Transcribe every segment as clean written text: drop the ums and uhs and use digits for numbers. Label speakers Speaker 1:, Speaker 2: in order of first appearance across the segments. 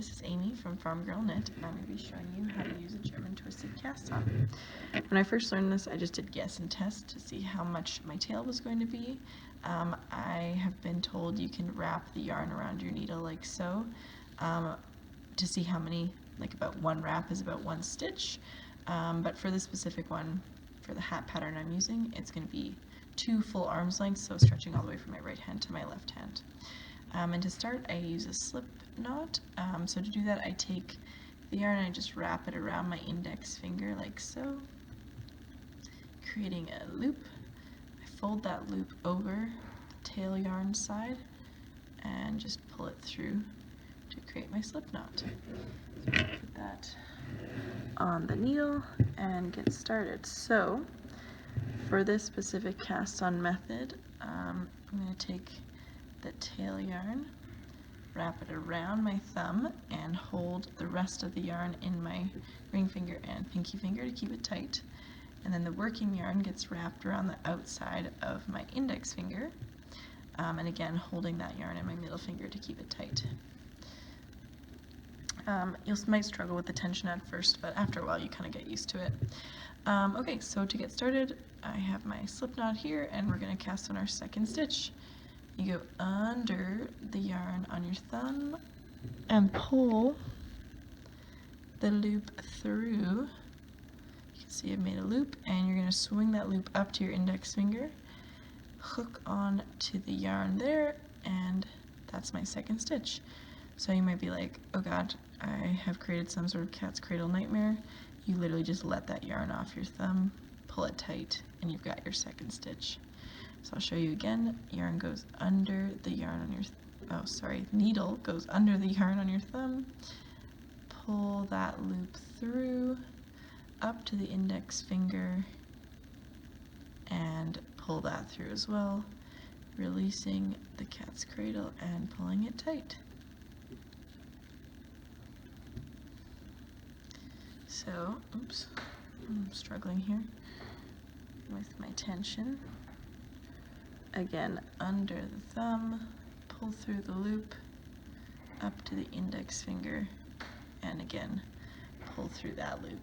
Speaker 1: this is Amy from Farm Girl Knit, and I'm going to be showing you how to use a German twisted cast on. When I first learned this, I just did guess and test to see how much my tail was going to be. I have been told you can wrap the yarn around your needle like so to see how many, like about one wrap is about one stitch, but for this specific one, for the hat pattern I'm using, it's going to be 2 full arms lengths, so stretching all the way from my right hand to my left hand. And to start, I use a slip knot. So to do that, I take the yarn and I just wrap it around my index finger like so, creating a loop. I fold that loop over the tail yarn side and just pull it through to create my slip knot. So I'm going to put that on the needle and get started. So for this specific cast on method, I'm going to take the tail yarn, wrap it around my thumb, and hold the rest of the yarn in my ring finger and pinky finger to keep it tight. And then the working yarn gets wrapped around the outside of my index finger, and again holding that yarn in my middle finger to keep it tight. You might struggle with the tension at first, but after a while you kind of get used to it. Okay, so to get started, I have my slip knot here, and we're going to cast on our second stitch. You go under the yarn on your thumb and pull the loop through. You can see I've made a loop, and you're going to swing that loop up to your index finger, hook on to the yarn there, and that's my second stitch. So you might be like, oh god, I have created some sort of cat's cradle nightmare. You literally just let that yarn off your thumb, pull it tight, and you've got your second stitch. So I'll show you again. Yarn goes under the yarn on your, needle goes under the yarn on your thumb. Pull that loop through, up to the index finger, and pull that through as well, releasing the cat's cradle and pulling it tight. So, oops, I'm struggling here with my tension. Again, under the thumb, pull through the loop, up to the index finger, and again, pull through that loop.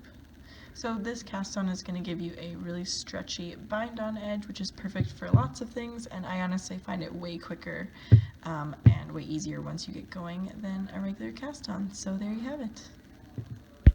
Speaker 1: So this cast on is going to give you a really stretchy bind-on edge, which is perfect for lots of things, and I honestly find it way quicker and way easier once you get going than a regular cast on. So there you have it.